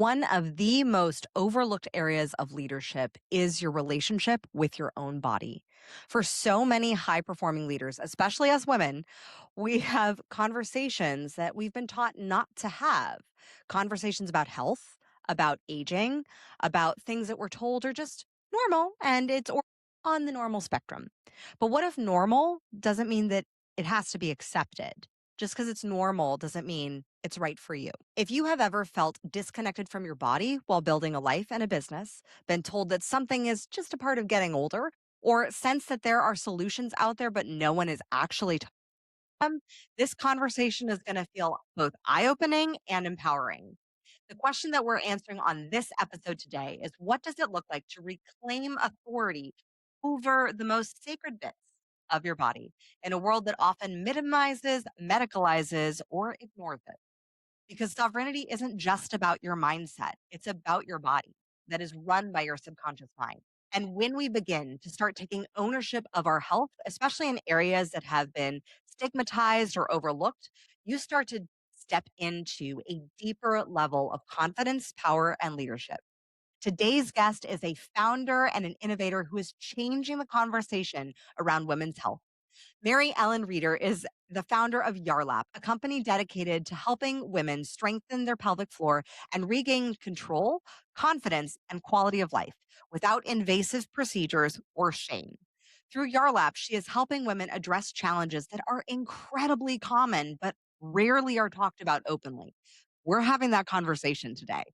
One of the most overlooked areas of leadership is your relationship with your own body. For so many high performing leaders, especially as women, we have conversations that we've been taught not to have. Conversations about health, about aging, about things that we're told are just normal and on the normal spectrum. But what if normal doesn't mean that it has to be accepted? Just because it's normal doesn't mean it's right for you. If you have ever felt disconnected from your body while building a life and a business, been told that something is just a part of getting older, or sense that there are solutions out there, but no one is actually talking them, this conversation is going to feel both eye opening and empowering. The question that we're answering on this episode today is, what does it look like to reclaim authority over the most sacred bits of your body in a world that often minimizes, medicalizes, or ignores it? Because sovereignty isn't just about your mindset, it's about your body that is run by your subconscious mind. And when we begin to start taking ownership of our health, especially in areas that have been stigmatized or overlooked, you start to step into a deeper level of confidence, power, and leadership. Today's guest is a founder and an innovator who is changing the conversation around women's health. MaryEllen Reider is the founder of Yarlap, a company dedicated to helping women strengthen their pelvic floor and regain control, confidence, and quality of life without invasive procedures or shame. Through Yarlap, she is helping women address challenges that are incredibly common but rarely are talked about openly. We're having that conversation today.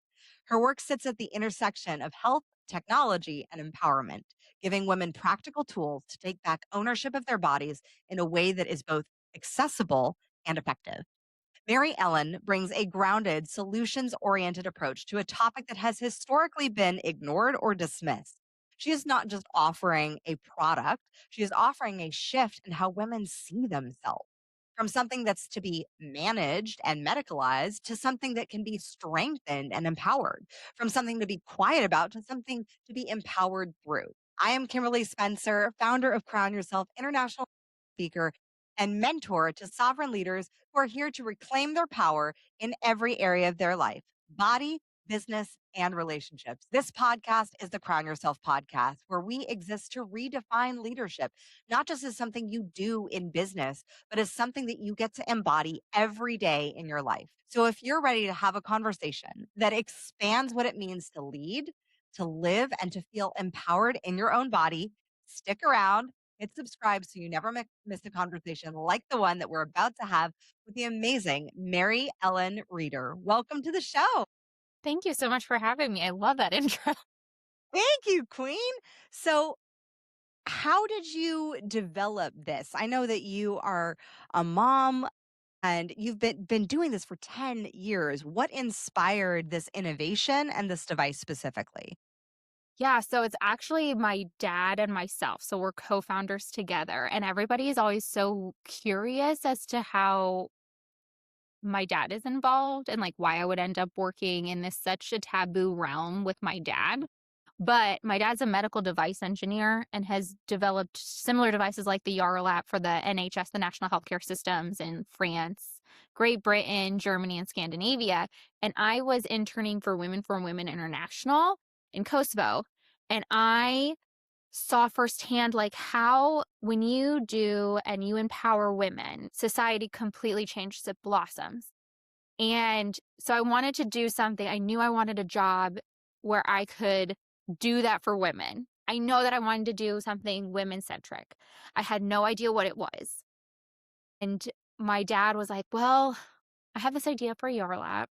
Her work sits at the intersection of health, technology, and empowerment, giving women practical tools to take back ownership of their bodies in a way that is both accessible and effective. Mary Ellen brings a grounded, solutions oriented approach to a topic that has historically been ignored or dismissed. She is not just offering a product, she is offering a shift in how women see themselves. From something that's to be managed and medicalized to something that can be strengthened and empowered, from something to be quiet about to something to be empowered through. I am Kimberly Spencer, founder of Crown Yourself, international speaker and mentor to sovereign leaders who are here to reclaim their power in every area of their life: body, business, and relationships. This podcast is the Crown Yourself podcast, where we exist to redefine leadership, not just as something you do in business, but as something that you get to embody every day in your life. So if you're ready to have a conversation that expands what it means to lead, to live, and to feel empowered in your own body, stick around. Hit subscribe so you never miss a conversation like the one that we're about to have with the amazing Mary Ellen Reider. Welcome to the show. Thank you so much for having me. I love that intro. Thank you, Queen. So, how did you develop this? I know that you are a mom and you've been doing this for 10 years. What inspired this innovation and this device specifically? Yeah, so it's actually my dad and myself. So we're co-founders together, and everybody is always so curious as to how my dad is involved and like why I would end up working in this such a taboo realm with my dad. But my dad's a medical device engineer and has developed similar devices like the Yarlap for the NHS, the National Healthcare Systems in France, Great Britain, Germany, and Scandinavia. And I was interning for Women for Women International in Kosovo. And I saw firsthand like how when you do and you empower women, society completely changes, it blossoms. And so I wanted to do something. I knew I wanted a job where I could do that for women. I know that I wanted to do something women centric. I had no idea what it was. And my dad was like, well, I have this idea for your lap,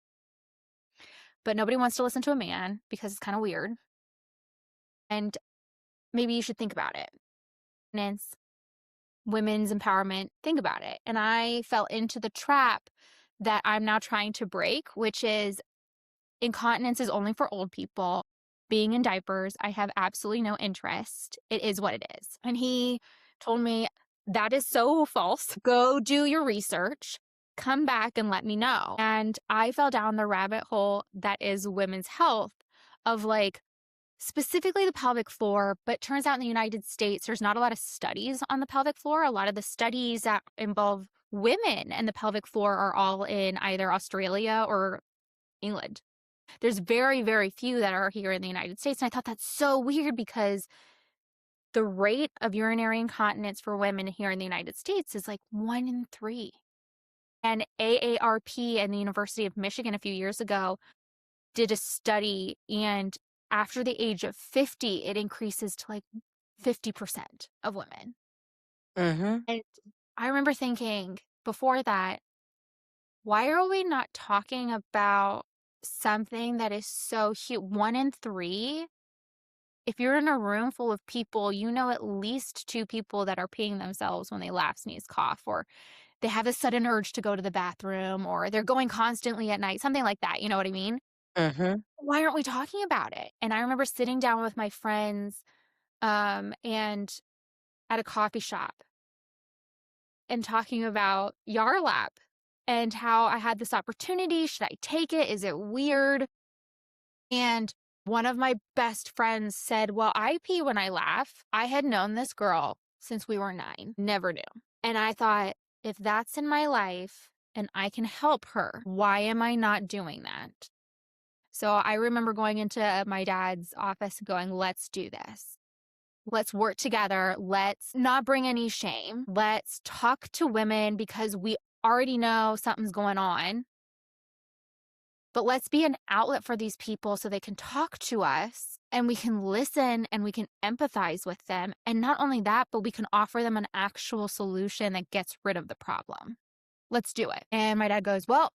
but nobody wants to listen to a man because it's kind of weird. And maybe you should think about it. And it's women's empowerment, think about it. And I fell into the trap that I'm now trying to break, which is incontinence is only for old people. Being in diapers, I have absolutely no interest. It is what it is. And he told me, that is so false. Go do your research, come back and let me know. And I fell down the rabbit hole that is women's health of like, specifically the pelvic floor, but turns out in the United States, there's not a lot of studies on the pelvic floor. A lot of the studies that involve women and the pelvic floor are all in either Australia or England. There's very, very few that are here in the United States. And I thought that's so weird because the rate of urinary incontinence for women here in the United States is like 1 in 3. And AARP and the University of Michigan a few years ago did a study, and after the age of 50, it increases to like 50% of women. Mm-hmm. And I remember thinking before that, why are we not talking about something that is so huge? 1 in 3. If you're in a room full of people, you know at least 2 people that are peeing themselves when they laugh, sneeze, cough, or they have a sudden urge to go to the bathroom, or they're going constantly at night, something like that. You know what I mean? Mm-hmm. Why aren't we talking about it? And I remember sitting down with my friends and at a coffee shop and talking about Yarlap and how I had this opportunity. Should I take it? Is it weird? And one of my best friends said, well, I pee when I laugh. I had known this girl since we were 9, never knew. And I thought, if that's in my life and I can help her, why am I not doing that? So I remember going into my dad's office and going, let's do this. Let's work together. Let's not bring any shame. Let's talk to women because we already know something's going on. But let's be an outlet for these people so they can talk to us and we can listen and we can empathize with them. And not only that, but we can offer them an actual solution that gets rid of the problem. Let's do it. And my dad goes, well,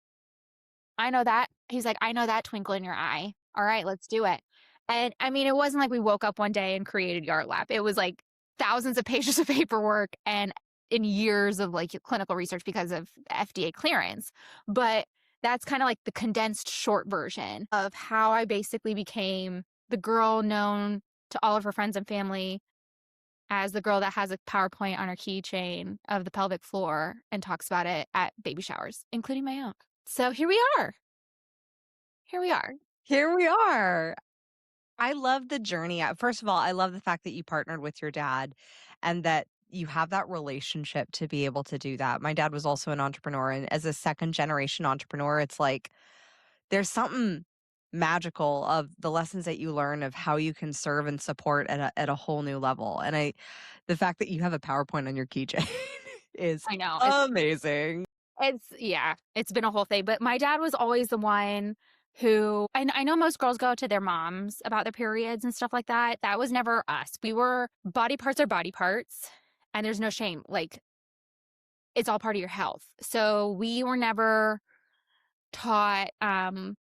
I know that. He's like, I know that twinkle in your eye. All right, let's do it. And I mean, it wasn't like we woke up one day and created Yarlap. It was like thousands of pages of paperwork and in years of like clinical research because of FDA clearance. But that's kind of like the condensed short version of how I basically became the girl known to all of her friends and family as the girl that has a PowerPoint on her keychain of the pelvic floor and talks about it at baby showers, including my own. So here we are. Here we are. Here we are. I love the journey. First of all, I love the fact that you partnered with your dad and that you have that relationship to be able to do that. My dad was also an entrepreneur, and as a second generation entrepreneur, it's like there's something magical of the lessons that you learn of how you can serve and support at a whole new level. And the fact that you have a PowerPoint on your keychain is I know. amazing. It's been a whole thing. But my dad was always the one who, I know most girls go to their moms about their periods and stuff like that. That was never us. Body parts are body parts, and there's no shame. Like, it's all part of your health. So we were never taught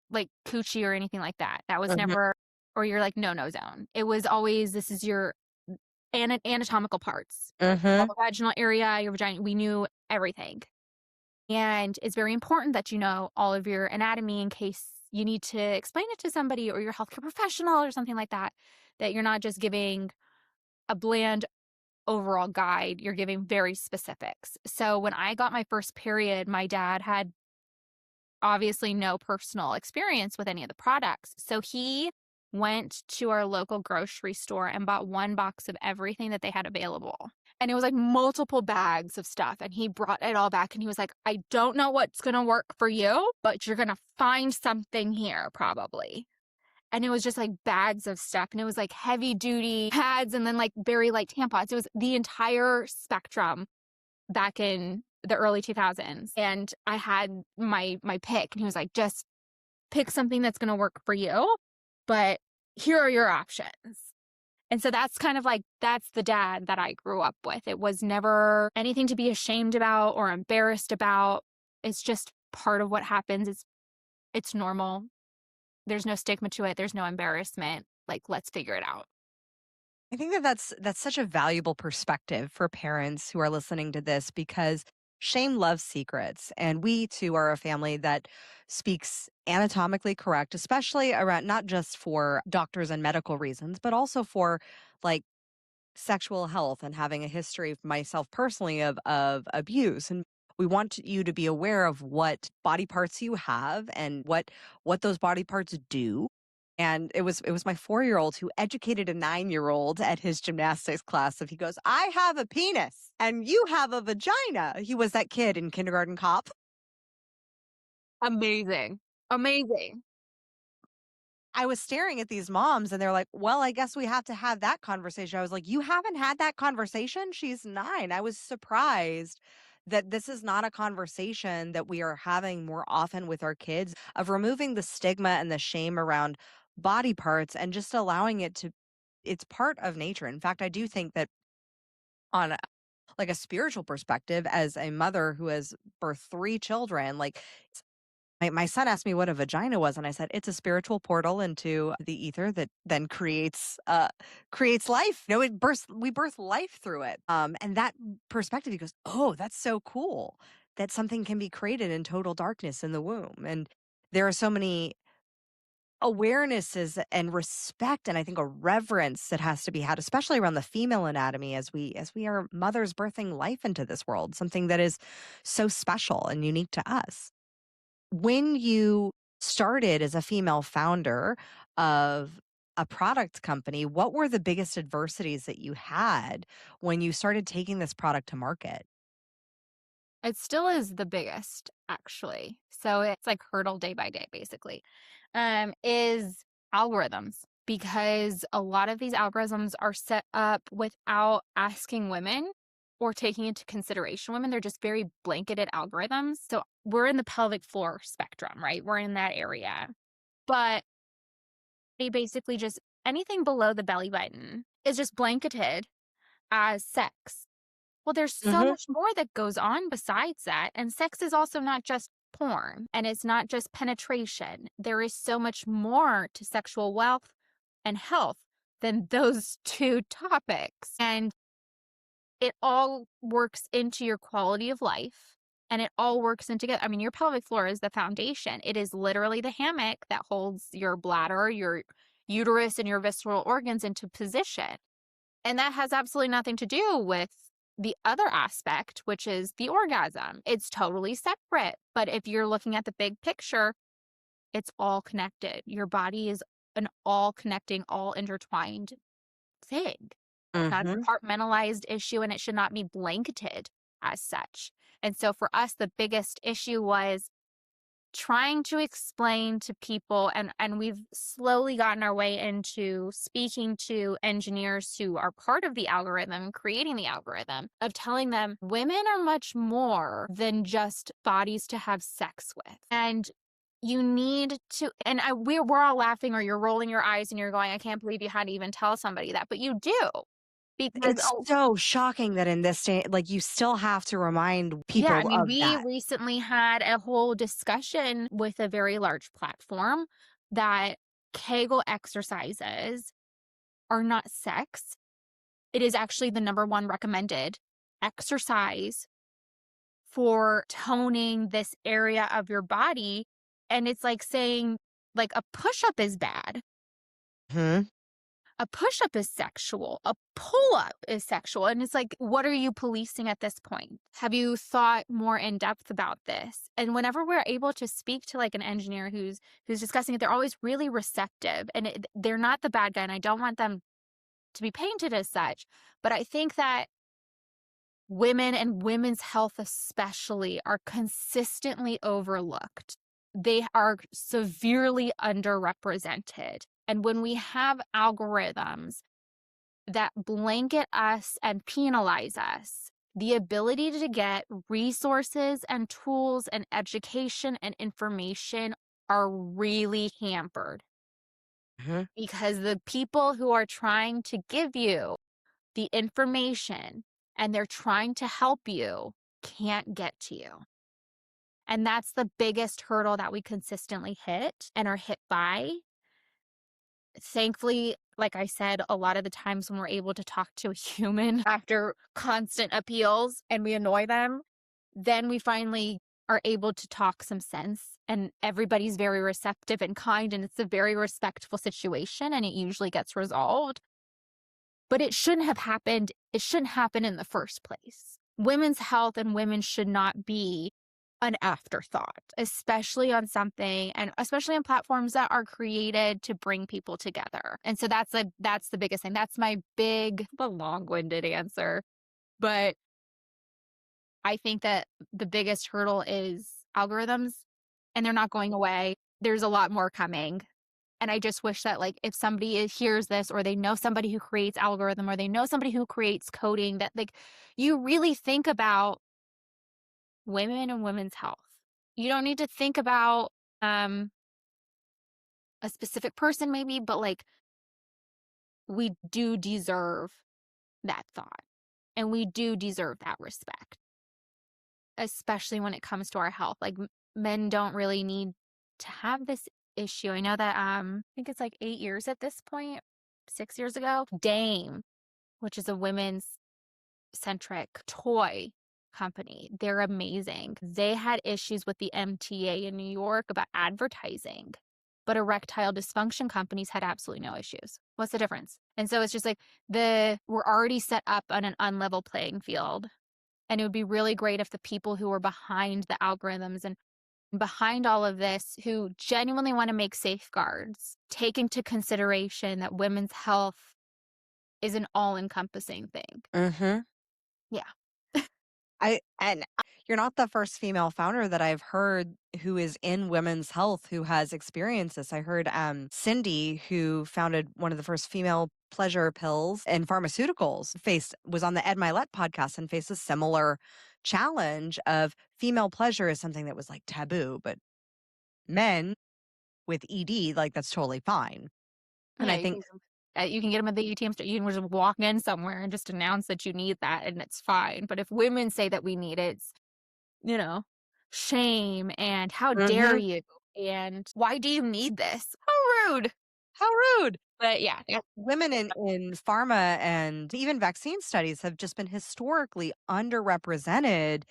like coochie or anything like that. That was Mhm. never, or your like no zone. It was always, this is your anatomical parts, Mhm. the vaginal area, your vagina. We knew everything. And it's very important that you know all of your anatomy in case you need to explain it to somebody or your healthcare professional or something like that, that you're not just giving a bland overall guide, you're giving very specifics. So when I got my first period, my dad had obviously no personal experience with any of the products. So he went to our local grocery store and bought 1 box of everything that they had available. And it was like multiple bags of stuff. And he brought it all back and he was like, I don't know what's going to work for you, but you're going to find something here probably. And it was just like bags of stuff. And it was like heavy duty pads and then like very light tampons. It was the entire spectrum back in the early 2000s. And I had my pick and he was like, just pick something that's going to work for you, but here are your options. And so that's kind of like, that's the dad that I grew up with. It was never anything to be ashamed about or embarrassed about. It's just part of what happens. It's normal. There's no stigma to it. There's no embarrassment. Like, let's figure it out. I think that that's such a valuable perspective for parents who are listening to this because shame loves secrets. And we too are a family that speaks anatomically correct, especially around not just for doctors and medical reasons, but also for like sexual health and having a history myself personally of abuse. And we want you to be aware of what body parts you have and what those body parts do. And it was my 4-year-old who educated a 9-year-old at his gymnastics class. If he goes, I have a penis and you have a vagina. He was that kid in kindergarten cop. Amazing. Amazing. I was staring at these moms and they're like, well, I guess we have to have that conversation. I was like, you haven't had that conversation? She's 9. I was surprised that this is not a conversation that we are having more often with our kids, of removing the stigma and the shame around body parts and just allowing it to, it's part of nature. In fact, I do think that on like a spiritual perspective, as a mother who has birthed 3 children, like my son asked me what a vagina was, and I said, "It's a spiritual portal into the ether that then creates life." You know, we birth life through it. And that perspective, he goes, "Oh, that's so cool that something can be created in total darkness in the womb." And there are so many awarenesses and respect, and I think a reverence that has to be had, especially around the female anatomy, as we are mothers birthing life into this world, something that is so special and unique to us. When you started as a female founder of a product company, what were the biggest adversities that you had when you started taking this product to market? It still is the biggest, actually. So it's like hurdle day by day, basically, is algorithms. Because a lot of these algorithms are set up without asking women or taking into consideration women. They're just very blanketed algorithms. So we're in the pelvic floor spectrum, right? We're in that area. But they basically just anything below the belly button is just blanketed as sex. Well, there's so Mhm. much more that goes on besides that. And sex is also not just porn and it's not just penetration. There is so much more to sexual wealth and health than those two topics. And it all works into your quality of life and it all works in together. I mean, your pelvic floor is the foundation. It is literally the hammock that holds your bladder, your uterus, and your visceral organs into position. And that has absolutely nothing to do with the other aspect, which is the orgasm. It's totally separate. But if you're looking at the big picture, it's all connected. Your body is an all connecting, all intertwined thing. Not a Mhm. compartmentalized issue, and it should not be blanketed as such. And so for us, the biggest issue was trying to explain to people, and we've slowly gotten our way into speaking to engineers who are part of the algorithm, creating the algorithm, of telling them women are much more than just bodies to have sex with. And you need to, and we're all laughing, or you're rolling your eyes and you're going, I can't believe you had to even tell somebody that, but you do. Because It's so shocking that in this day, like, you still have to remind yeah, I people mean, of we that. recently had a whole discussion with a very large platform that Kegel exercises are not sex. It is actually the number one recommended exercise for toning this area of your body. And it's like saying, like, a push up is bad. Mhm. A push up is sexual. A pull up is sexual. And it's like, what are you policing at this point? Have you thought more in depth about this? And whenever we're able to speak to like an engineer who's discussing it, they're always really receptive, and they're not the bad guy. And I don't want them to be painted as such. But I think that women and women's health especially are consistently overlooked. They are severely underrepresented. And when we have algorithms that blanket us and penalize us, the ability to get resources and tools and education and information are really hampered, Mhm. because the people who are trying to give you the information and they're trying to help you can't get to you. And that's the biggest hurdle that we consistently hit and are hit by. Thankfully, like I said, a lot of the times when we're able to talk to a human after constant appeals and we annoy them, then we finally are able to talk some sense, and everybody's very receptive and kind, and it's a very respectful situation, and it usually gets resolved. But it shouldn't have happened. It shouldn't happen in the first place. Women's health and women should not be an afterthought, especially on something, and especially on platforms that are created to bring people together. And so that's the biggest thing. That's my the long-winded answer. But I think that the biggest hurdle is algorithms, and they're not going away. There's a lot more coming. And I just wish that, like, if somebody hears this, or they know somebody who creates algorithm, or they know somebody who creates coding, that, like, you really think about women and women's health. You don't need to think about a specific person maybe, but, like, we do deserve that thought, and we do deserve that respect, especially when it comes to our health. Like, men don't really need to have this issue. I know that I think it's like 8 years at this point, 6 years ago, Dame, which is a women's centric toy company. They're amazing. They had issues with the MTA in New York about advertising, but erectile dysfunction companies had absolutely no issues. What's the difference? And so it's just like we're already set up on an unlevel playing field. And it would be really great if the people who are behind the algorithms and behind all of this, who genuinely want to make safeguards, take into consideration that women's health is an all-encompassing thing. Mm-hmm. Yeah. And you're not the first female founder that I've heard who is in women's health who has experienced this. I heard Cindy, who founded one of the first female pleasure pills and pharmaceuticals, was on the Ed Milet podcast and faced a similar challenge of female pleasure is something that was like taboo, but men with ED, like that's totally fine. And Yeah, I think you can get them at the ATM store. You can just walk in somewhere and just announce that you need that, and it's fine. But if women say that we need it, it's, you know, shame and how dare Mhm. you and why do you need this? How rude. How rude. But yeah, Women in pharma and even vaccine studies have just been historically underrepresented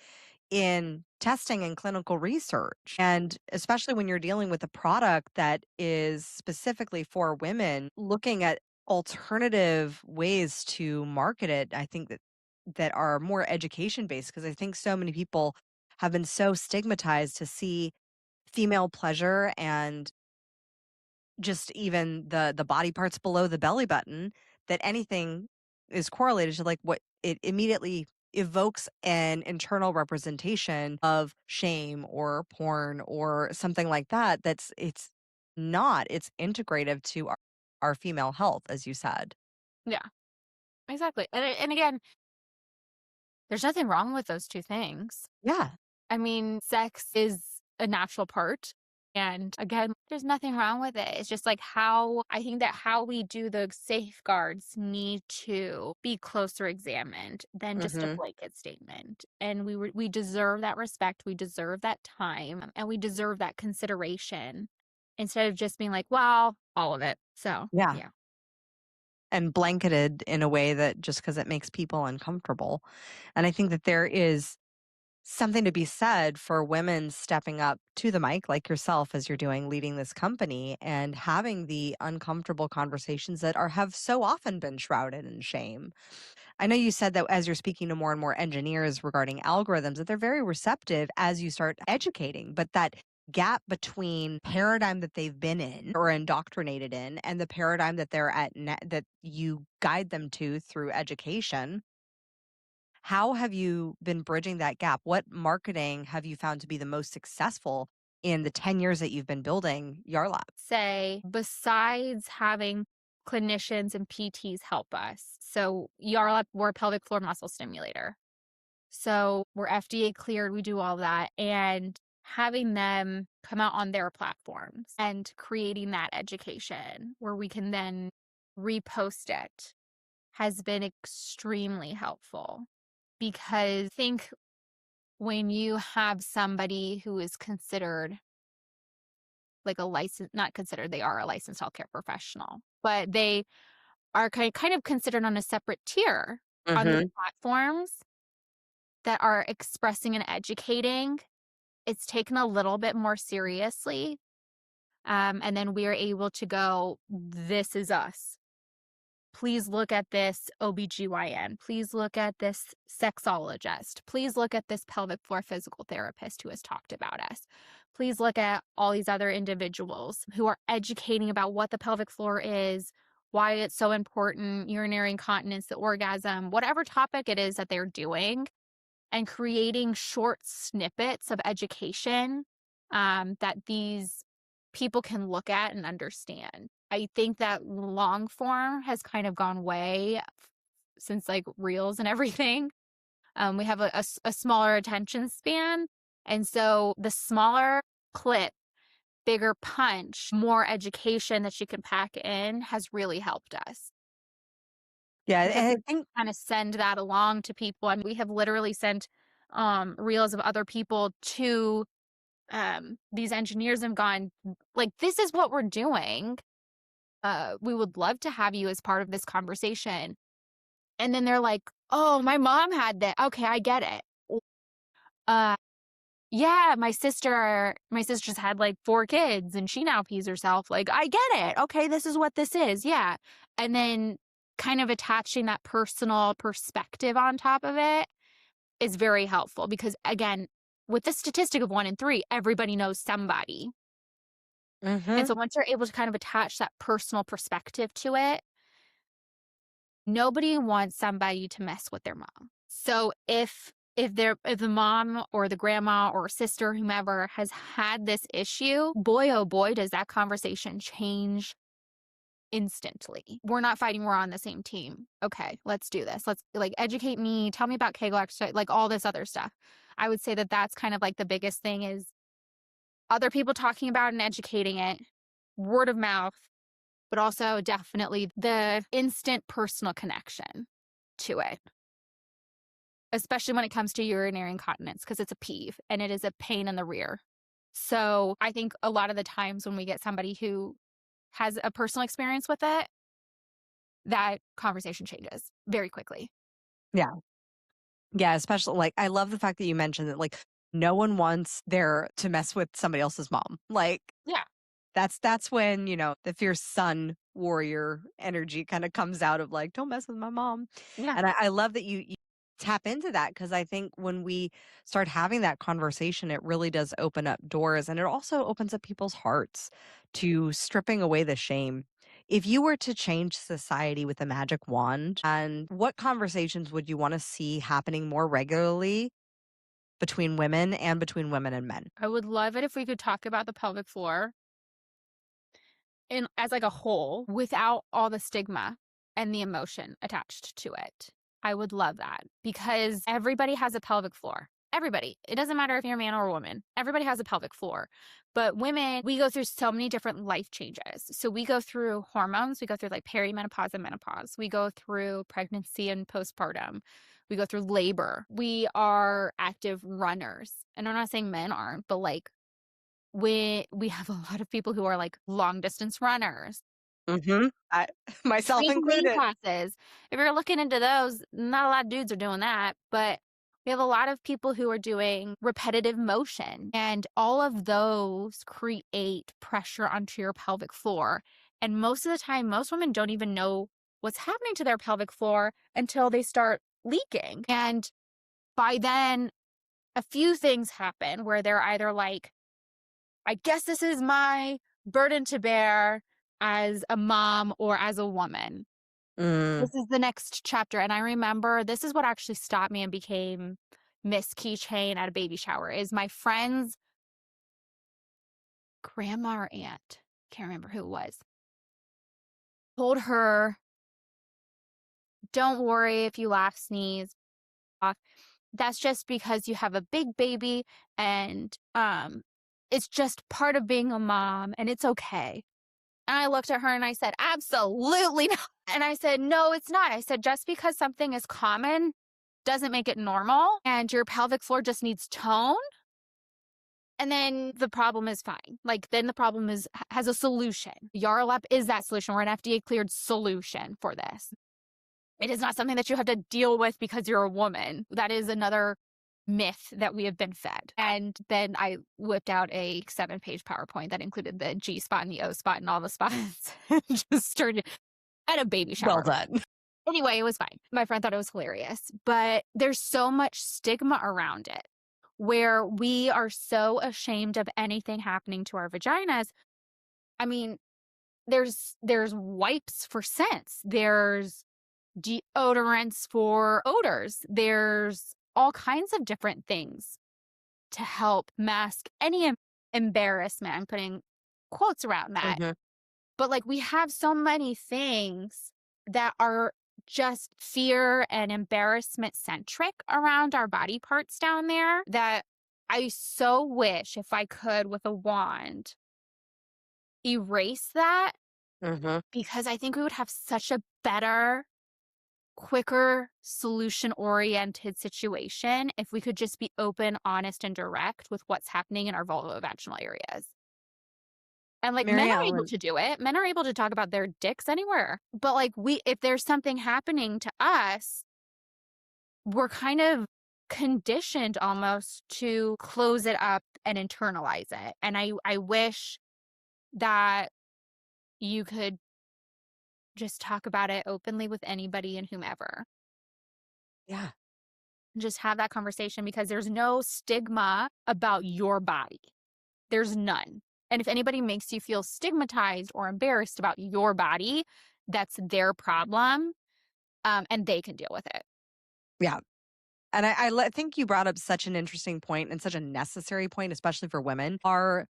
in testing and clinical research. And especially when you're dealing with a product that is specifically for women, looking at alternative ways to market it, I think that are more education based, because I think so many people have been so stigmatized to see female pleasure and just even the body parts below the belly button, that anything is correlated to like what it immediately evokes an internal representation of shame or porn or something like that. It's not, it's integrative to our female health, as you said. yeah, exactly. And again, there's nothing wrong with those two things. Yeah. I mean, sex is a natural part. And again, there's nothing wrong with it. It's just like I think that how we do the safeguards need to be closer examined than just a Hmm. blanket statement. And we deserve that respect. We deserve that time, and we deserve that consideration instead of just being like, well, all of it. So, Yeah. yeah. And blanketed in a way that just because it makes people uncomfortable. And I think that there is something to be said for women stepping up to the mic like yourself as you're doing, leading this company and having the uncomfortable conversations that have so often been shrouded in shame. I know you said that as you're speaking to more and more engineers regarding algorithms, that they're very receptive as you start educating, but that gap between paradigm that they've been in or indoctrinated in and the paradigm that they're at that you guide them to through education, how have you been bridging that gap? What marketing have you found to be the most successful in the 10 years that you've been building Yarlap? Say, besides having clinicians and PTs help us. So Yarlap, we're a pelvic floor muscle stimulator. So we're FDA cleared. We do all that. And having them come out on their platforms and creating that education where we can then repost it has been extremely helpful, because I think when you have somebody who is considered like a license, not considered, they are a licensed healthcare professional, but they are kind of considered on a separate tier on these Mhm. platforms that are expressing and educating. It's taken a little bit more seriously. And then we are able to go, this is us. Please look at this OBGYN. Please look at this sexologist. Please look at this pelvic floor physical therapist who has talked about us. Please look at all these other individuals who are educating about what the pelvic floor is, why it's so important, urinary incontinence, the orgasm, whatever topic it is that they're doing, and creating short snippets of education that these people can look at and understand. I think that long form has kind of gone way since like reels and everything. We have a smaller attention span. And so the smaller clip, bigger punch, more education that you can pack in has really helped us. Yeah, Because and I we think kind of send that along to people. And we have literally sent reels of other people to these engineers and gone, like, this is what we're doing. We would love to have you as part of this conversation. And then they're like, oh, my mom had that. Okay, I get it. Uh, yeah, my sister's had like 4 kids and she now pees herself. Like, I get it. Okay, this is what this is. Yeah. And then kind of attaching that personal perspective on top of it is very helpful because, again, with the statistic of 1 in 3, everybody knows somebody. And mhm. so once you're able to kind of attach that personal perspective to it, nobody wants somebody to mess with their mom. So if the mom or the grandma or sister, whomever has had this issue, boy, oh boy, does that conversation change instantly. We're not fighting, we're on the same team. Okay, let's do this. Let's like educate me, tell me about Kegel exercise, like all this other stuff. I would say that that's kind of like the biggest thing is other people talking about and educating it, word of mouth, but also definitely the instant personal connection to it, especially when it comes to urinary incontinence, because it's a peeve and it is a pain in the rear. So I think a lot of the times when we get somebody who has a personal experience with it, that conversation changes very quickly. Yeah. Yeah, especially like I love the fact that you mentioned that like no one wants there to mess with somebody else's mom. Like Yeah. that's when, the fierce son warrior energy kind of comes out of like, don't mess with my mom. Yeah. And I love that you tap into that because I think when we start having that conversation, it really does open up doors and it also opens up people's hearts to stripping away the shame. If you were to change society with a magic wand, and what conversations would you want to see happening more regularly between women and between women and men? I would love it if we could talk about the pelvic floor in as like a whole without all the stigma and the emotion attached to it. I would love that because everybody has a pelvic floor. Everybody. It doesn't matter if you're a man or a woman. Everybody has a pelvic floor. But women, we go through so many different life changes. So we go through hormones, we go through like perimenopause and menopause. We go through pregnancy and postpartum. We go through labor. We are active runners. And I'm not saying men aren't, but like we have a lot of people who are like long distance runners, Mhm. I myself trampoline included. classes. If you're looking into those, not a lot of dudes are doing that, but we have a lot of people who are doing repetitive motion, and all of those create pressure onto your pelvic floor. And most of the time, most women don't even know what's happening to their pelvic floor until they start leaking. And by then, a few things happen where they're either like, I guess this is my burden to bear as a mom or as a woman. Mm. This is the next chapter. And I remember this is what actually stopped me and became Miss Keychain at a baby shower is my friend's grandma or aunt, can't remember who it was, told her, don't worry if you laugh, sneeze, cough. That's just because you have a big baby and it's just part of being a mom and it's okay. And I looked at her and I said, absolutely not. And I said, no, it's not. I said, just because something is common doesn't make it normal. And your pelvic floor just needs tone. And then the problem is fine. Like, then the problem has a solution. Yarlap is that solution. We're an FDA-cleared solution for this. It is not something that you have to deal with because you're a woman. That is another myth that we have been fed. And then I whipped out a 7-page PowerPoint that included the G spot and the O spot and all the spots. Just started at a baby Well shower. done. Anyway, it was fine. My friend thought it was hilarious, but there's so much stigma around it where we are so ashamed of anything happening to our vaginas. I mean, there's wipes for scents. There's deodorants for odors. There's all kinds of different things to help mask any embarrassment. I'm putting quotes around that. Mhm. But like we have so many things that are just fear and embarrassment centric around our body parts down there that I so wish if I could with a wand erase that, Mhm. because I think we would have such a better, quicker, solution oriented situation if we could just be open, honest, and direct with what's happening in our vulvovaginal areas. And like men Mary are able Ellen. to do it. Men are able to talk about their dicks anywhere. But like if there's something happening to us, we're kind of conditioned almost to close it up and internalize it. And I wish that you could just talk about it openly with anybody and whomever. Yeah. Just have that conversation, because there's no stigma about your body. There's none. And if anybody makes you feel stigmatized or embarrassed about your body, that's their problem, and they can deal with it. Yeah. And think you brought up such an interesting point and such a necessary point, especially for women, are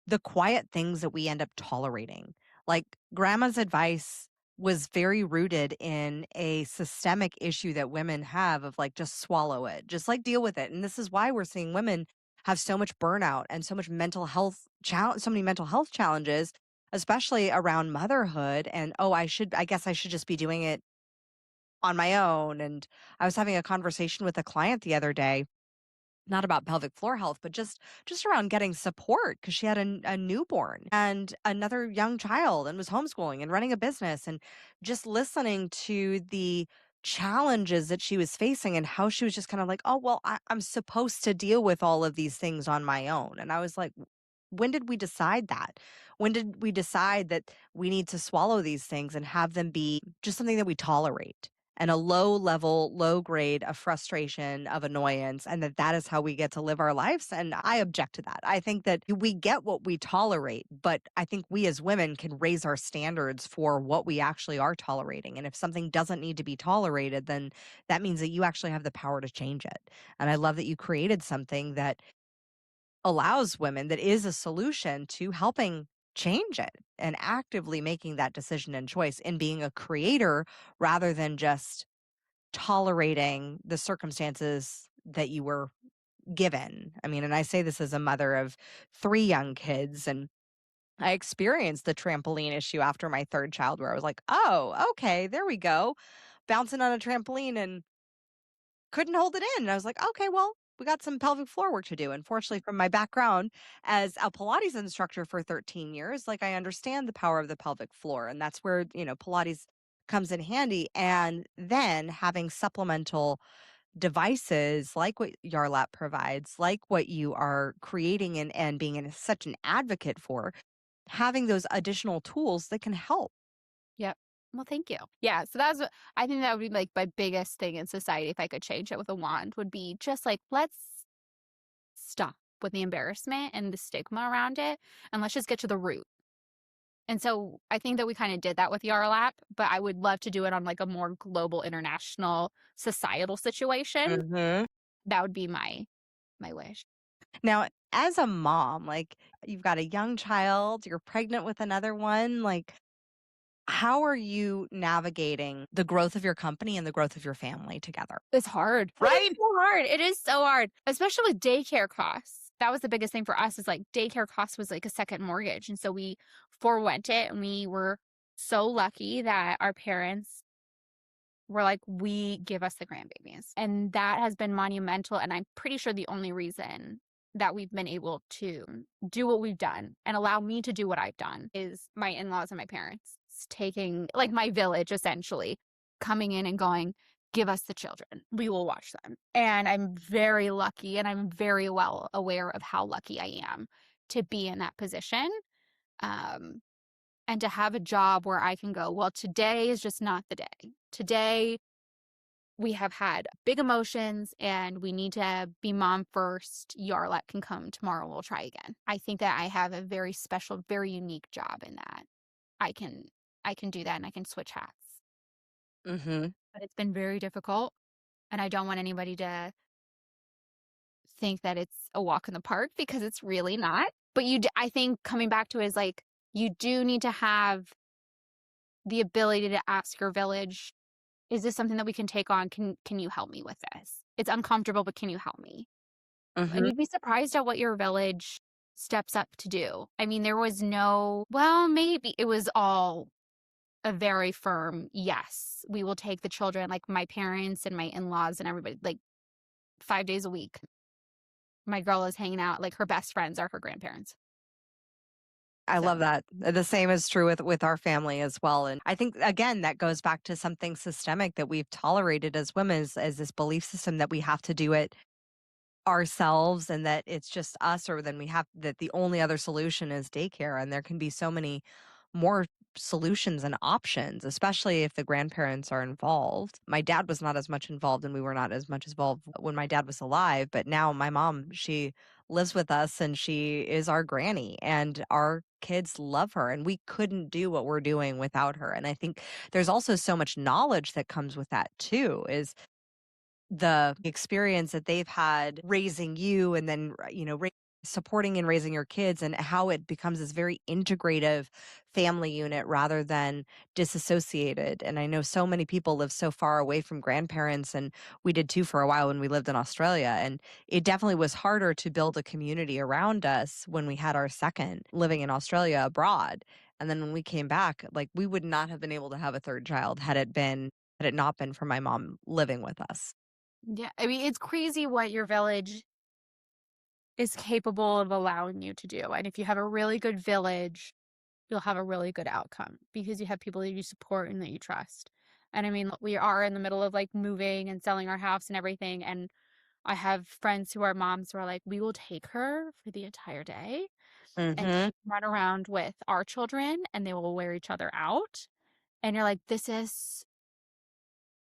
the quiet things that we end up tolerating. Like grandma's advice was very rooted in a systemic issue that women have of like, just swallow it, just like deal with it. And this is why we're seeing women have so much burnout and so much mental health so many mental health challenges, especially around motherhood. And, oh, I guess I should just be doing it on my own. And I was having a conversation with a client the other day, not about pelvic floor health, but just around getting support because she had a newborn and another young child and was homeschooling and running a business, and just listening to the challenges that she was facing and how she was just kind of like, oh, well, I'm supposed to deal with all of these things on my own. And I was like, when did we decide that? When did we decide that we need to swallow these things and have them be just something that we tolerate? And a low level, low grade of frustration, of annoyance, and that is how we get to live our lives. And I object to that. I think that we get what we tolerate, but I think we as women can raise our standards for what we actually are tolerating. And if something doesn't need to be tolerated, then that means that you actually have the power to change it. And I love that you created something that allows women, that is a solution to helping change it and actively making that decision and choice in being a creator rather than just tolerating the circumstances that you were given. I mean, and I say this as a mother of 3 young kids, and I experienced the trampoline issue after my 3rd child where I was like, "Oh, okay, there we go." Bouncing on a trampoline and couldn't hold it in. And I was like, "Okay, well, we got some pelvic floor work to do." Unfortunately, from my background as a Pilates instructor for 13 years, like, I understand the power of the pelvic floor, and that's where, Pilates comes in handy. And then having supplemental devices like what Yarlap provides, like what you are creating and being such an advocate for, having those additional tools that can help. Yep. Well, thank you. Yeah. So I think that would be like my biggest thing in society. If I could change it with a wand, would be just like, let's stop with the embarrassment and the stigma around it, and let's just get to the root. And so I think that we kind of did that with Yarlap, but I would love to do it on like a more global, international, societal situation. Mhm. That would be my wish. Now, as a mom, like, you've got a young child, you're pregnant with another one, like, how are you navigating the growth of your company and the growth of your family together? It's hard. It Right? is so hard. It is so hard, especially with daycare costs. That was the biggest thing for us, is like daycare costs was like a second mortgage. And so we forewent it, and we were so lucky that our parents were like, we give us the grandbabies. And that has been monumental. And I'm pretty sure the only reason that we've been able to do what we've done and allow me to do what I've done is my in-laws and my parents taking, like, my village essentially, coming in and going, give us the children. We will watch them. And I'm very lucky, and I'm very well aware of how lucky I am to be in that position. Um, and to have a job where I can go, well, today is just not the day. Today, we have had big emotions and we need to be mom first. Yarlap can come tomorrow. We'll try again. I think that I have a very special, very unique job in that I can I can do that, and I can switch hats. Mhm. But it's been very difficult, and I don't want anybody to think that it's a walk in the park, because it's really not. But I think coming back to it is like, you do need to have the ability to ask your village, is this something that we can take on? Can you help me with this? It's uncomfortable, but can you help me? And Mhm. you'd be surprised at what your village steps up to do. I mean, there was no, well, maybe it was all a very firm, yes, we will take the children, like my parents and my in-laws and everybody, like 5 days a week. My girl is hanging out, like her best friends are her grandparents. I So, love that. The same is true with our family as well, and I think, again, that goes back to something systemic that we've tolerated as women, as this belief system that we have to do it ourselves and that it's just us, or then we have that the only other solution is daycare. And there can be so many more solutions and options, especially if the grandparents are involved. My dad was not as much involved, and we were not as much involved when my dad was alive, but now my mom, she lives with us and she is our granny, and our kids love her, and we couldn't do what we're doing without her. And I think there's also so much knowledge that comes with that too, is the experience that they've had raising you, and then, supporting and raising your kids, and how it becomes this very integrative family unit rather than disassociated. And I know so many people live so far away from grandparents, and we did too for a while when we lived in Australia. And it definitely was harder to build a community around us when we had our second living in Australia abroad. And then when we came back, like, we would not have been able to have a third child had it not been for my mom living with us. yeah, I mean, it's crazy what your village is capable of allowing you to do. And if you have a really good village, you'll have a really good outcome because you have people that you support and that you trust. And I mean, we are in the middle of like moving and selling our house and everything. And I have friends who are moms who are like, we will take her for the entire day and Mhm. she can run around with our children and they will wear each other out. And you're like,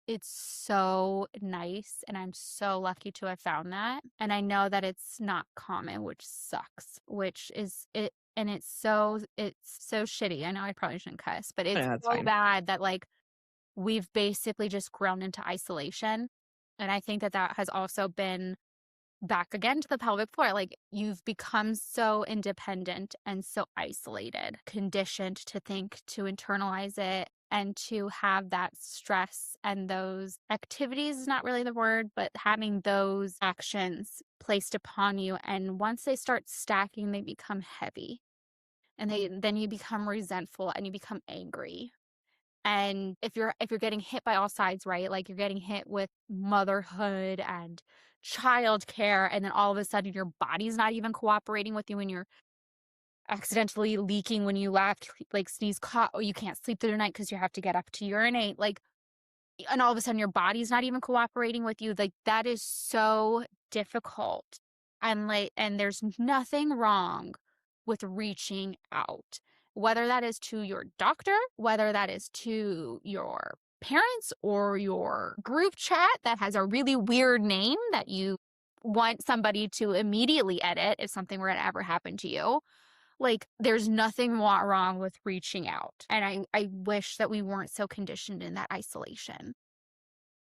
it's so nice, and I'm so lucky to have found that. And I know that it's not common, which sucks, which is it. And it's so shitty. I know I probably shouldn't cuss, but Oh, it's no, that's so fine. bad that like we've basically just grown into isolation. And I think that that has also been back again to the pelvic floor. Like you've become so independent and so isolated, conditioned to think, to internalize it, and to have that stress and those activities is not really the word, but having those actions placed upon you. And once they start stacking, they become heavy. And then you become resentful and you become angry. And if you're getting hit by all sides, right? Like you're getting hit with motherhood and childcare, and then all of a sudden your body's not even cooperating with you, and you're accidentally leaking when you laughed, like sneeze, cough, or you can't sleep through the night because you have to get up to urinate. Like, and all of a sudden your body's not even cooperating with you. Like that is so difficult. And there's nothing wrong with reaching out, whether that is to your doctor, whether that is to your parents or your group chat that has a really weird name that you want somebody to immediately edit if something were to ever happen to you. Like there's nothing wrong with reaching out. And I wish that we weren't so conditioned in that isolation.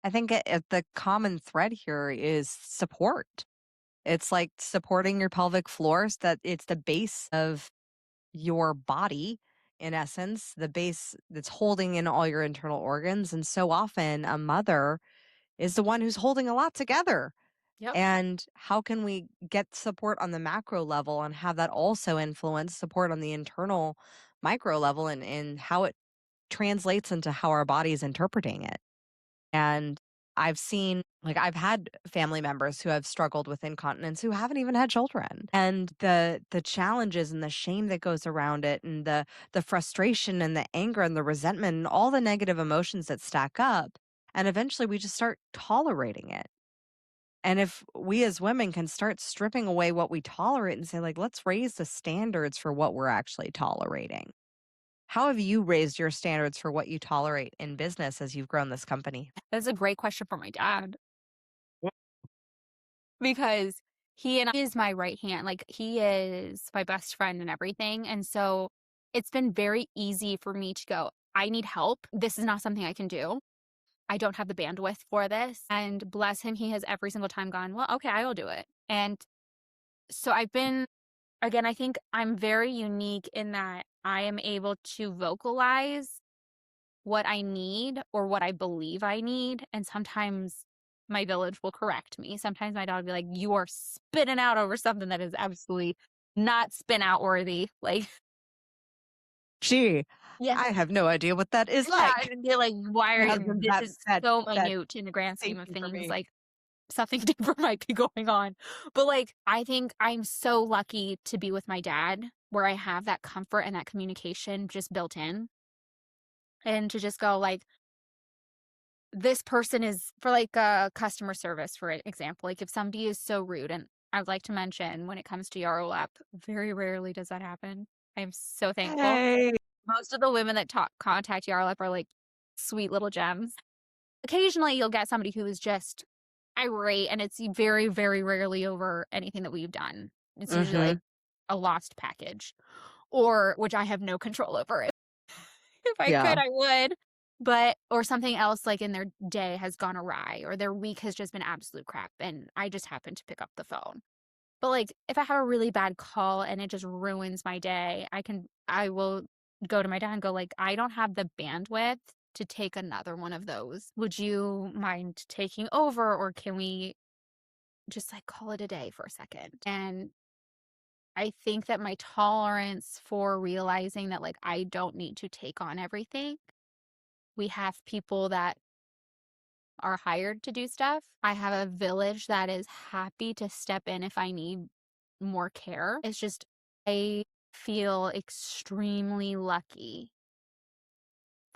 I think the common thread here is support. It's like supporting your pelvic floors, that it's the base of your body, in essence, the base that's holding in all your internal organs. And so often a mother is the one who's holding a lot together. Yep. And how can we get support on the macro level and have that also influence support on the internal micro level, and how it translates into how our body is interpreting it? And I've had family members who have struggled with incontinence who haven't even had children. And the challenges and the shame that goes around it, and the frustration and the anger and the resentment and all the negative emotions that stack up. And eventually we just start tolerating it. And if we as women can start stripping away what we tolerate and say, like, let's raise the standards for what we're actually tolerating. How have you raised your standards for what you tolerate in business as you've grown this company? That's a great question for my dad because he is my right hand. Like he is my best friend and everything. And so it's been very easy for me to go, I need help. This is not something I can do. I don't have the bandwidth for this. And bless him, he has every single time gone, well, okay, I will do it. And so I've been again, I think I'm very unique in that I am able to vocalize what I need or what I believe I need. And sometimes my village will correct me. Sometimes my dog will be like, you are spinning out over something that is absolutely not spin out worthy. Like, Gee, yeah. I have no idea what that is Yeah. like. And they're like, why are My you? husband, This is so that minute in the grand scheme of safety for things. me. Like, something different might be going on. But like, I think I'm so lucky to be with my dad where I have that comfort and that communication just built in. And to just go like, this person is for like customer service, for example, like if somebody is so rude, and I would like to mention when it comes to Yarlap, very rarely does that happen. I'm so thankful. Hey. Most of the women that contact Yarlap are like sweet little gems. Occasionally you'll get somebody who is just irate, and it's very, very rarely over anything that we've done. It's usually like Mhm. a lost package, or which I have no control over. If I Yeah. could, I would. But or something else like in their day has gone awry, or their week has just been absolute crap, and I just happen to pick up the phone. But like if I have a really bad call and it just ruins my day, I will go to my dad and go like, I don't have the bandwidth to take another one of those. Would you mind taking over, or can we just like call it a day for a second? And I think that my tolerance for realizing that like I don't need to take on everything. We have people that are hired to do stuff. I have a village that is happy to step in if I need more care. It's just, I feel extremely lucky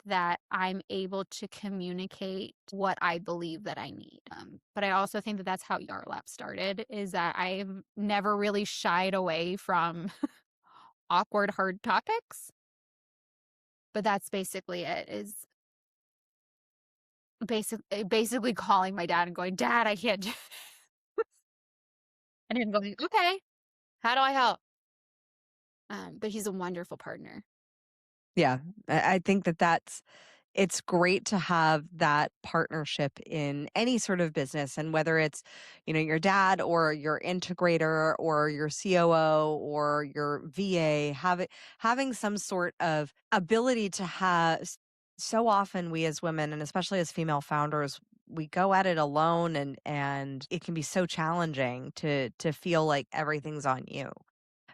that I'm able to communicate what I believe that I need. But I also think that that's how Yarlap started, is that I've never really shied away from awkward, hard topics. But that's basically it, is basically calling my dad and going, Dad, I can't do and him going, okay, how do I help? But he's a wonderful partner. Yeah. I think it's great to have that partnership in any sort of business. And whether it's, your dad or your integrator or your COO or your VA, having some sort of ability to have. So often we as women, and especially as female founders, we go at it alone, and it can be so challenging to feel like everything's on you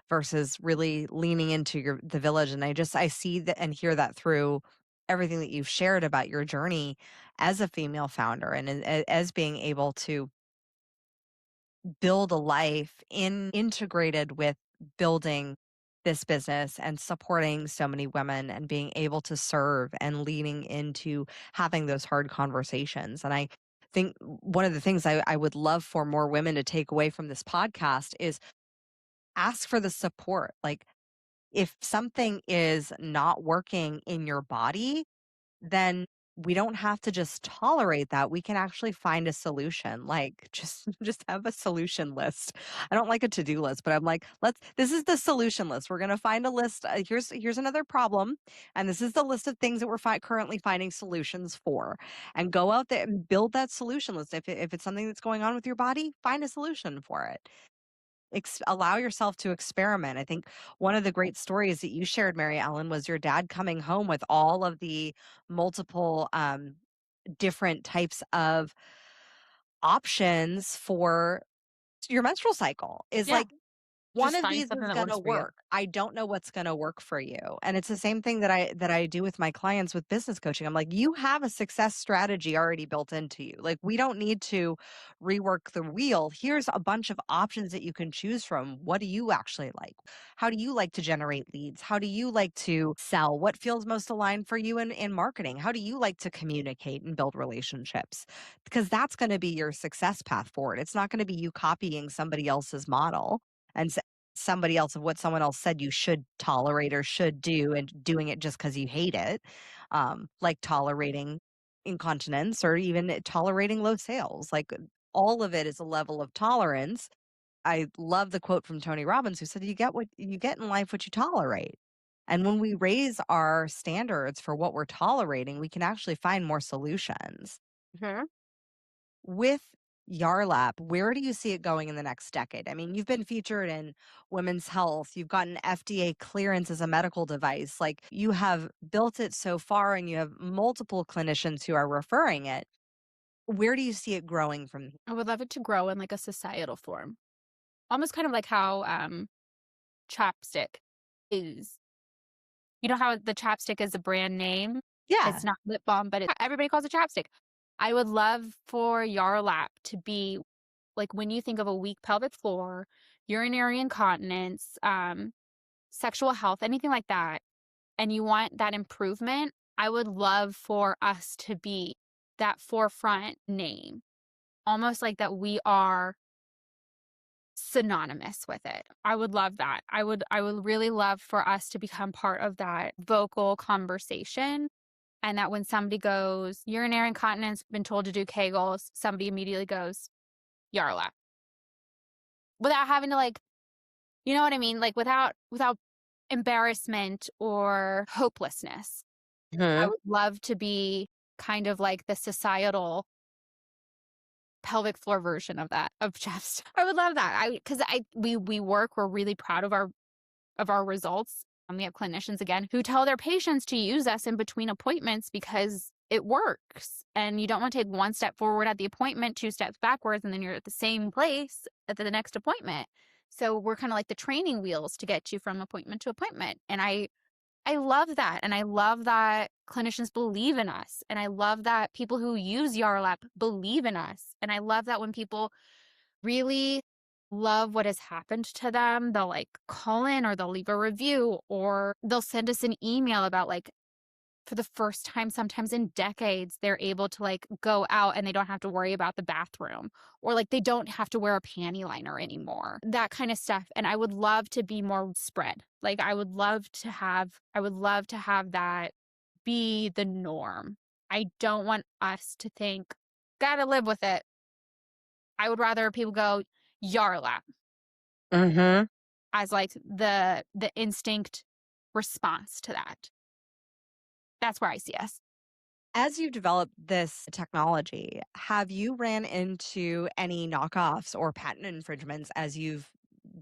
versus really leaning into the village. And I see that and hear that through everything that you've shared about your journey as a female founder, and as being able to build a life integrated with building this business and supporting so many women and being able to serve and leaning into having those hard conversations. And I think one of the things I would love for more women to take away from this podcast is ask for the support. Like, if something is not working in your body, then we don't have to just tolerate that. We can actually find a solution. Like, just have a solution list. I don't like a to-do list, but I'm like, this is the solution list. We're going to find a list. Here's another problem, and this is the list of things that we're currently finding solutions for. And go out there and build that solution list. If it's something that's going on with your body, find a solution for it. Allow yourself to experiment. I think one of the great stories that you shared, MaryEllen, was your dad coming home with all of the multiple different types of options for your menstrual cycle. Is Yeah. like, one Just of find these something is that going to works for you. work. I don't know what's going to work for you. And it's the same thing that I do with my clients with business coaching. I'm like, you have a success strategy already built into you. Like, we don't need to rework the wheel. Here's a bunch of options that you can choose from. What do you actually like? How do you like to generate leads? How do you like to sell? What feels most aligned for you in marketing? How do you like to communicate and build relationships? Because that's going to be your success path forward. It's not going to be you copying somebody else's model and somebody else of what someone else said you should tolerate or should do, and doing it just because you hate it, like tolerating incontinence or even tolerating low sales. Like, all of it is a level of tolerance. I love the quote from Tony Robbins, who said, you get what you get in life, what you tolerate. And when we raise our standards for what we're tolerating, we can actually find more solutions. Mhm. With Yarlap, where do you see it going in the next decade? I mean, you've been featured in Women's Health, you've gotten FDA clearance as a medical device. Like, you have built it so far and you have multiple clinicians who are referring it. Where do you see it growing from? I would love it to grow in like a societal form, almost kind of like how chapstick is. You know how the chapstick is a brand name? Yeah. It's not lip balm, but everybody calls it chapstick. I would love for Yarlap to be like when you think of a weak pelvic floor, urinary incontinence, sexual health, anything like that, and you want that improvement, I would love for us to be that forefront name, almost like that we are synonymous with it. I would love that. I would really love for us to become part of that vocal conversation, and that when somebody goes urinary incontinence, been told to do Kegels, somebody immediately goes Yarla without having to like, you know what I mean? Like without embarrassment or hopelessness. I Mhm. would love to be kind of like the societal pelvic floor version of that, of chest. I would love that. We work, we're really proud of our results. We have clinicians again who tell their patients to use us in between appointments because it works. And you don't want to take one step forward at the appointment, two steps backwards, and then you're at the same place at the next appointment. So we're kind of like the training wheels to get you from appointment to appointment. And I love that. And I love that clinicians believe in us. And I love that people who use Yarlap believe in us. And I love that when people really love what has happened to them, they'll like call in or they'll leave a review or they'll send us an email about like for the first time, sometimes in decades, they're able to like go out and they don't have to worry about the bathroom or like they don't have to wear a panty liner anymore, that kind of stuff. And I would love to be more spread. Like I would love to have that be the norm. I don't want us to think, gotta live with it. I would rather people go Yarlap Mhm. as like the instinct response to that. That's where I see us. As you develop this technology, have you ran into any knockoffs or patent infringements as you've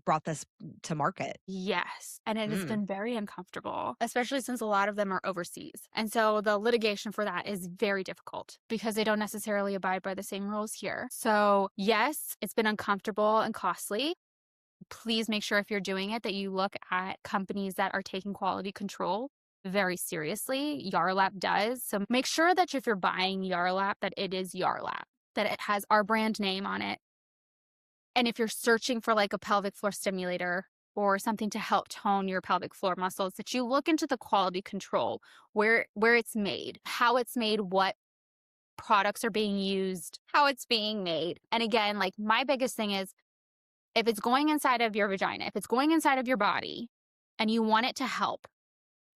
brought this to market? Yes. And it has Mm. been very uncomfortable, especially since a lot of them are overseas. And so the litigation for that is very difficult because they don't necessarily abide by the same rules here. So, yes, it's been uncomfortable and costly. Please make sure if you're doing it that you look at companies that are taking quality control very seriously. Yarlap does. So make sure that if you're buying Yarlap, that it is Yarlap, that it has our brand name on it. And if you're searching for like a pelvic floor stimulator or something to help tone your pelvic floor muscles, that you look into the quality control, where it's made, how it's made, what products are being used, how it's being made. And again, like my biggest thing is if it's going inside of your vagina, if it's going inside of your body and you want it to help,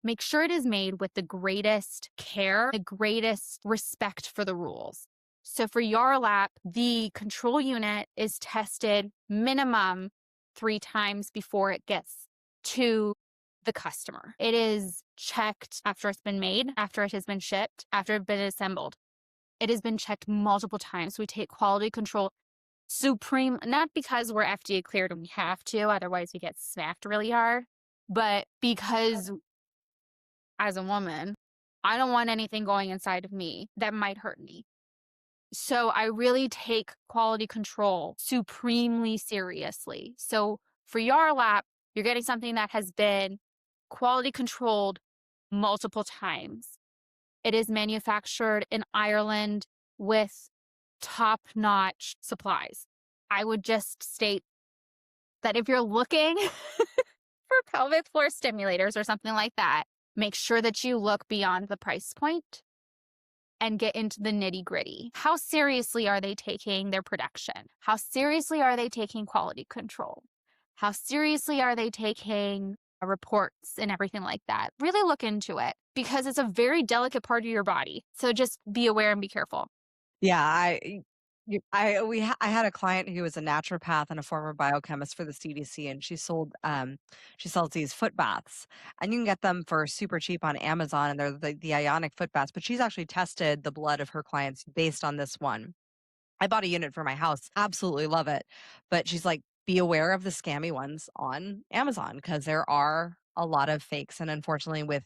make sure it is made with the greatest care, the greatest respect for the rules. So for Yarlap, the control unit is tested minimum 3 times before it gets to the customer. It is checked after it's been made, after it has been shipped, after it's been assembled. It has been checked multiple times. We take quality control supreme, not because we're FDA cleared and we have to, otherwise we get smacked really hard, but because as a woman, I don't want anything going inside of me that might hurt me. So I really take quality control supremely seriously. So for Yarlap, you're getting something that has been quality controlled multiple times. It is manufactured in Ireland with top-notch supplies. I would just state that if you're looking for pelvic floor stimulators or something like that, make sure that you look beyond the price point and get into the nitty gritty. How seriously are they taking their production? How seriously are they taking quality control? How seriously are they taking reports and everything like that? Really look into it because it's a very delicate part of your body. So just be aware and be careful. Yeah, I had a client who was a naturopath and a former biochemist for the CDC, and she sells these foot baths, and you can get them for super cheap on Amazon, and they're the ionic foot baths. But she's actually tested the blood of her clients based on this one. I bought a unit for my house. Absolutely love it. But she's like, be aware of the scammy ones on Amazon because there are a lot of fakes. And unfortunately, with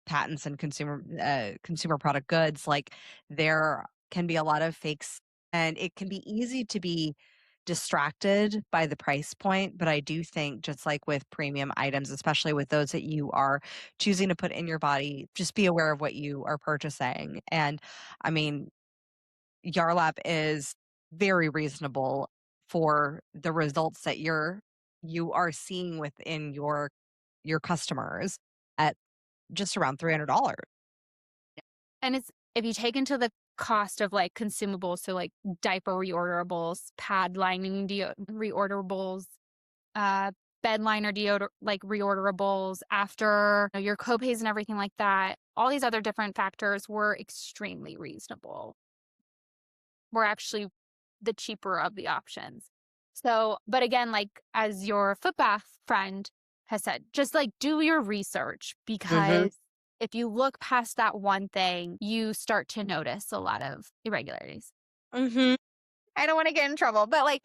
patents and consumer product goods, like there can be a lot of fakes, and it can be easy to be distracted by the price point. But I do think, just like with premium items, especially with those that you are choosing to put in your body, just be aware of what you are purchasing. And I mean, Yarlap is very reasonable for the results that you are seeing within your customers at just around $300. And it's if you take into the cost of like consumables, so like diaper reorderables, pad lining reorderables, uh, bed liner like reorderables, after your copays and everything like that, all these other different factors were extremely reasonable. We're actually the cheaper of the options. So, but again, like as your foot bath friend has said, just like do your research, because if you look past that one thing, you start to notice a lot of irregularities. Mm-hmm. I don't want to get in trouble, but like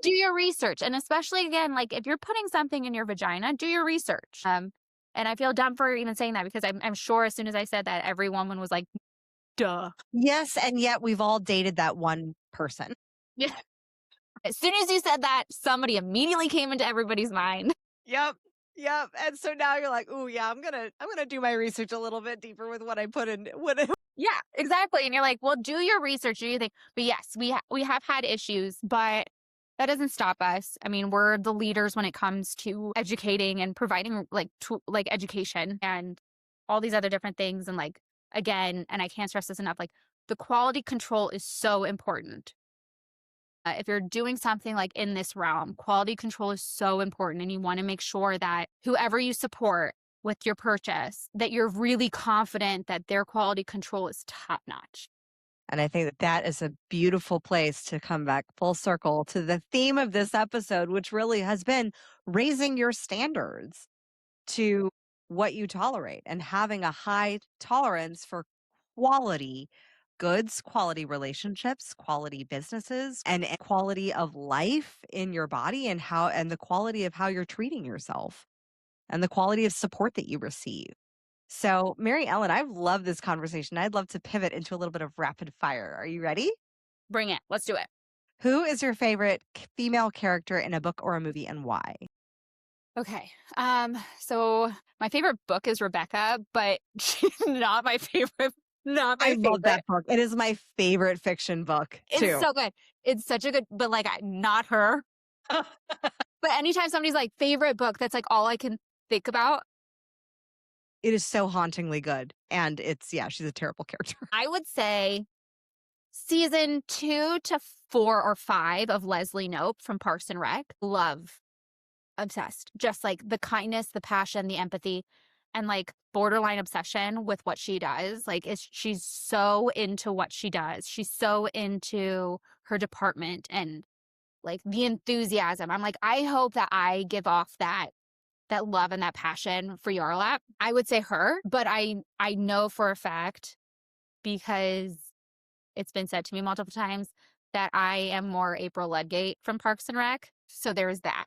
do your research. And especially again, like if you're putting something in your vagina, do your research. And I feel dumb for even saying that, because I'm sure as soon as I said that, every woman was like, duh. Yes, and yet we've all dated that one person. Yeah. As soon as you said that, somebody immediately came into everybody's mind. Yep. Yep. And so now you're like, oh yeah, I'm gonna do my research a little bit deeper with what I put in. Yeah, exactly. And you're like, well, do your research, do you think? But yes, we have had issues, but that doesn't stop us. I mean, we're the leaders when it comes to educating and providing like education and all these other different things. And like, again, and I can't stress this enough, like the quality control is so important. If you're doing something like in this realm, quality control is so important. And you want to make sure that whoever you support with your purchase, that you're really confident that their quality control is top notch. And I think that that is a beautiful place to come back full circle to the theme of this episode, which really has been raising your standards to what you tolerate and having a high tolerance for quality goods, quality relationships, quality businesses, and quality of life in your body, and the quality of how you're treating yourself and the quality of support that you receive. So, MaryEllen, I've loved this conversation. I'd love to pivot into a little bit of rapid fire. Are you ready? Bring it. Let's do it. Who is your favorite female character in a book or a movie, and why? Okay. So my favorite book is Rebecca, but she's not my favorite. Not my I favorite. love that book. It is my favorite fiction book, too. It's so good. It's such a good, but like not her. But anytime somebody's like favorite book, that's like all I can think about. It is so hauntingly good. And she's a terrible character. I would say season 2 to 4 or 5 of Leslie Knope from Parks and Rec. Love. Obsessed. Just like the kindness, the passion, the empathy, and like borderline obsession with what she does. Like she's so into what she does. She's so into her department and like the enthusiasm. I'm like, I hope that I give off that love and that passion for Yarlap. I would say her, but I know for a fact, because it's been said to me multiple times, that I am more April Ludgate from Parks and Rec. So there's that.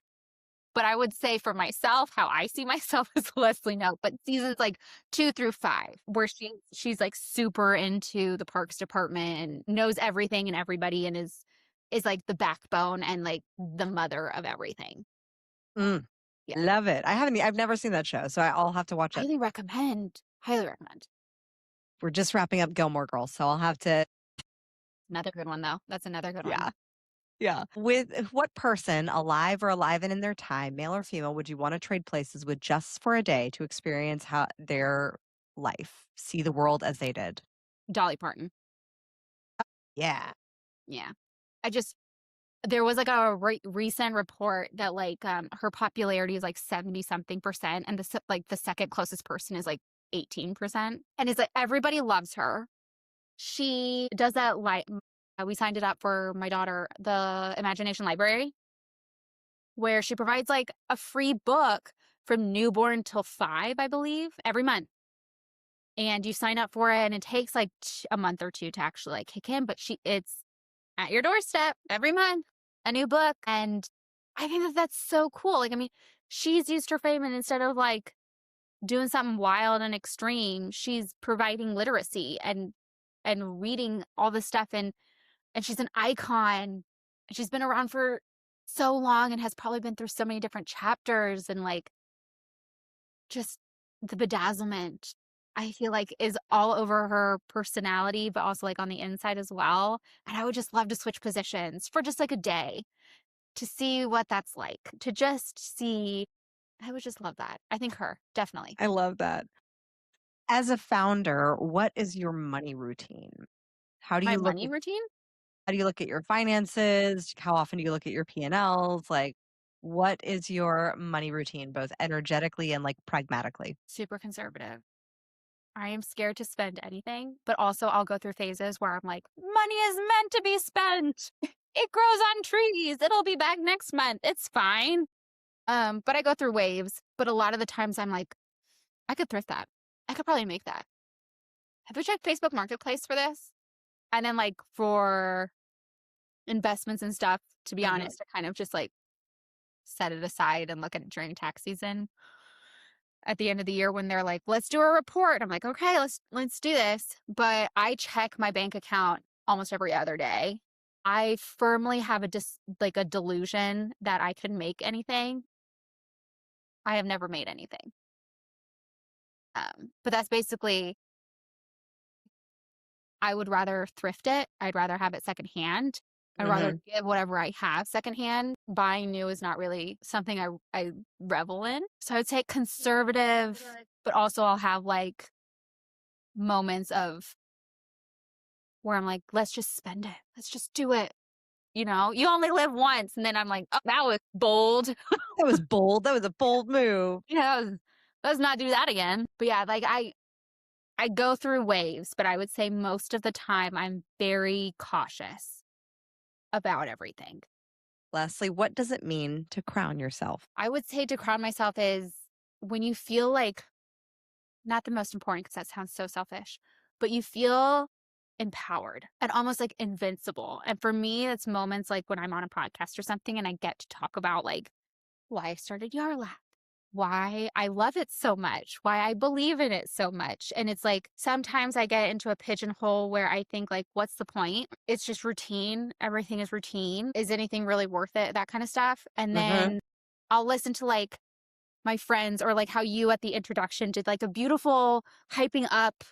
But I would say for myself, how I see myself is Leslie Knope, but seasons like 2 through 5, where she's like super into the parks department and knows everything and everybody, and is like the backbone and like the mother of everything. Mm, Yeah. Love it. I've never seen that show, so I'll have to watch it. Highly recommend. Highly recommend. We're just wrapping up Gilmore Girls, so I'll have to. Another good one, though. That's another good one. Yeah. Yeah. With what person, alive or alive and in their time, male or female, would you want to trade places with just for a day to experience how their life, see the world as they did? Dolly Parton. Yeah. Yeah. There was like a recent report that like her popularity is like 70 something percent, and the second closest person is like 18%, and it's like everybody loves her. She does that like we signed it up for my daughter, the Imagination Library, where she provides like a free book from newborn till 5, I believe, every month. And you sign up for it, and it takes like a month or two to actually like kick in, but it's at your doorstep every month, a new book. And I think that that's so cool. Like, I mean, she's used her fame, and instead of like doing something wild and extreme, she's providing literacy and reading all this stuff, and she's an icon. And she's been around for so long and has probably been through so many different chapters, and like just the bedazzlement, I feel like, is all over her personality, but also like on the inside as well. And I would just love to switch positions for just like a day to see what that's like, to just see. I would just love that. I think her, definitely. I love that. As a founder, what is your money routine? How do My you look money at routine? how do you look at your finances? How often do you look at your P&Ls? Like, what is your money routine, both energetically and like pragmatically? Super conservative. I am scared to spend anything, but also I'll go through phases where I'm like, money is meant to be spent. It grows on trees. It'll be back next month. It's fine. But I go through waves. But a lot of the times I'm like, I could thrift that. I could probably make that. Have you checked Facebook Marketplace for this? And then like for investments and stuff, to be honest, I kind of just like set it aside and look at it during tax season at the end of the year when they're like, let's do a report. I'm like, okay, let's do this. But I check my bank account almost every other day. I firmly have like a delusion that I can make anything. I have never made anything. But that's basically, I would rather thrift it. I'd rather have it secondhand. I'd rather give whatever I have secondhand. Buying new is not really something I revel in. So I'd say conservative, but also I'll have like moments of where I'm like, let's just spend it. Let's just do it. You know, you only live once. And then I'm like, oh, that was bold. That was bold. That was a bold move. Yeah, let's not do that again. But yeah, like I go through waves, but I would say most of the time I'm very cautious about everything. Leslie, what does it mean to crown yourself? I would say to crown myself is when you feel like, not the most important because that sounds so selfish, but you feel empowered and almost like invincible. And for me, it's moments like when I'm on a podcast or something and I get to talk about like why I started Yarlap, why I love it so much, why I believe in it so much. And it's like sometimes I get into a pigeonhole where I think like, what's the point? It's just routine. Everything is routine. Is anything really worth it? That kind of stuff. And then I'll listen to like my friends or like how you at the introduction did like a beautiful hyping up.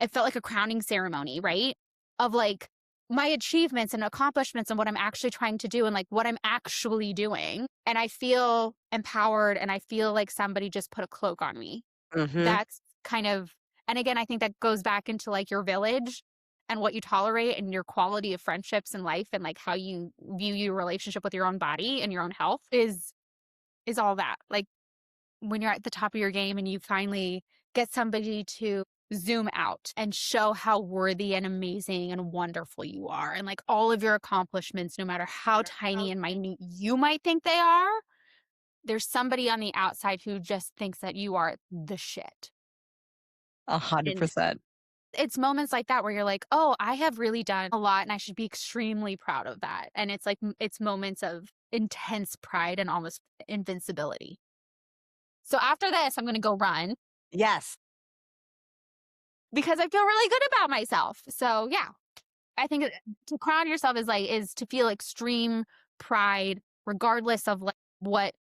It felt like a crowning ceremony, right? Of like my achievements and accomplishments and what I'm actually trying to do and like what I'm actually doing. And I feel empowered and I feel like somebody just put a cloak on me. That's kind of, and again, I think that goes back into like your village and what you tolerate and your quality of friendships in life and like how you view your relationship with your own body and your own health is all that. Like when you're at the top of your game and you finally get somebody to zoom out and show how worthy and amazing and wonderful you are and like all of your accomplishments, no matter how tiny and minute you might think they are, there's somebody on the outside who just thinks that you are the shit. 100%. It's moments like that where you're like, oh, I have really done a lot and I should be extremely proud of that. And it's like, it's moments of intense pride and almost invincibility. So after this, I'm going to go run. Yes. Because I feel really good about myself. So yeah, I think to crown yourself is to feel extreme pride, regardless of like what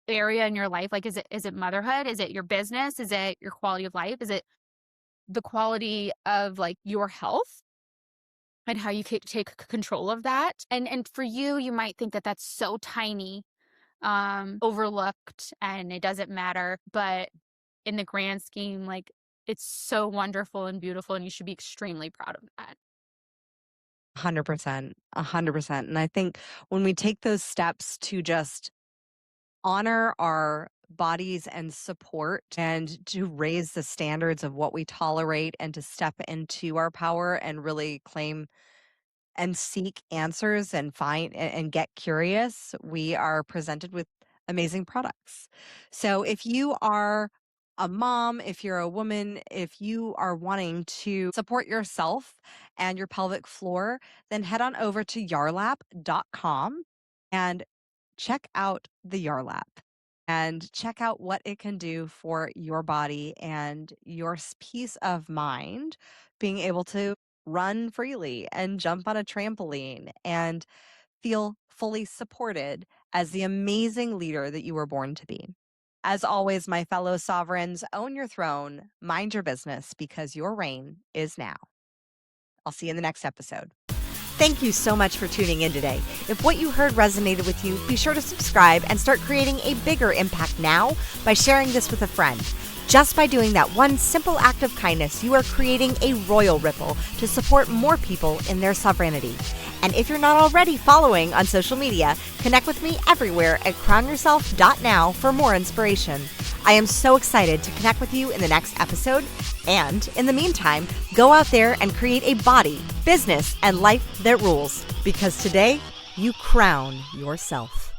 area in your life. Like, is it motherhood? Is it your business? Is it your quality of life? Is it the quality of like your health and how you take control of that? And for you, you might think that that's so tiny, overlooked, and it doesn't matter. But in the grand scheme, like it's so wonderful and beautiful, and you should be extremely proud of that. 100%. 100%. And I think when we take those steps to just honor our bodies and support and to raise the standards of what we tolerate and to step into our power and really claim and seek answers and find and get curious, we are presented with amazing products. So if you are a mom, if you're a woman, if you are wanting to support yourself and your pelvic floor, then head on over to yarlap.com and check out the Yarlap and check out what it can do for your body and your peace of mind, being able to run freely and jump on a trampoline and feel fully supported as the amazing leader that you were born to be. As always, my fellow sovereigns, own your throne, mind your business, because your reign is now. I'll see you in the next episode. Thank you so much for tuning in today. If what you heard resonated with you, be sure to subscribe and start creating a bigger impact now by sharing this with a friend. Just by doing that one simple act of kindness, you are creating a royal ripple to support more people in their sovereignty. And if you're not already following on social media, connect with me everywhere at crownyourself.now for more inspiration. I am so excited to connect with you in the next episode. And in the meantime, go out there and create a body, business, and life that rules. Because today, you crown yourself.